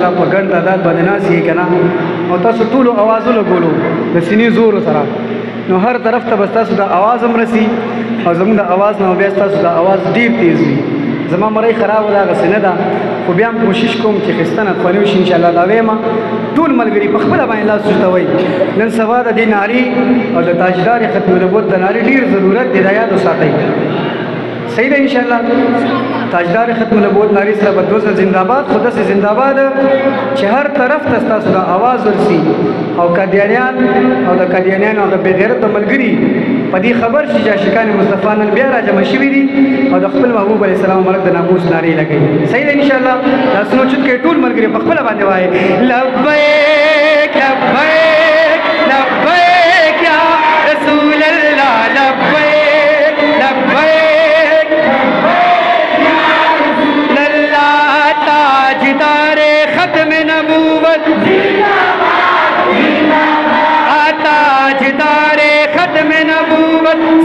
الله په ګڼ تعداد باندې ناست یې که نه او تاسو ټولو اوازونه ګولو د سینې زورو سره نو هر طرف ته به ستاسو د اواز هم رسي او زموږ د اواز نه بیا ستاسو د اواز ډېر تیز وي زما مرۍ خرابه ده هغسې نه ده خو بیا هم کوشش کوم چې ښایسته نطفاني وشي انشاءالله دا وایم ټول ملګري په خپله باندې لاس اوچتوئ نن سبا د دې نارې او د تاجدار ختم نبوت د نارې ډېر ضرورت دی دا یاد وساتئ صحیح ده انشاءالله تاجدار ختم نبوت ناری سره بدوزه زنده‌باد خو داسې زنده‌باد چې هر طرف ته ستاسو د اواز ورسي او قادیانیان او د قادیانیانو هغه بې غیرته ملګري په دې خبر شي چې عاشقان مصطفی نن بیا راجمع شوي دي او د خپل محبوب علیه السلام ملک د ناموس نارې لګوي صحیح ده انشاءالله لاسونه اوچت کړئ ټول ملګري په خپله باندې وایي لبیک لبیک لبیک یا رسول الله لبیک لبیک ختم نبوت تاجدار ختم نبوت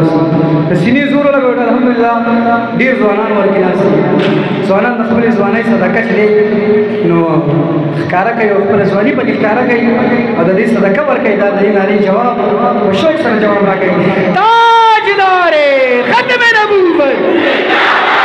رسي د سینې زور لګوي الحمدلله ډېر ځوانان ورکې ناست دي ځوانان د خپلې ځوانۍ صدقه چې دی نو ښکاره کوي او خپله ځواني پکې ښکاره کوي او د دې صدقه ورکوي دا د دې نارې جواب په شوق سره جواب راکوي تاجدار ختم نبوت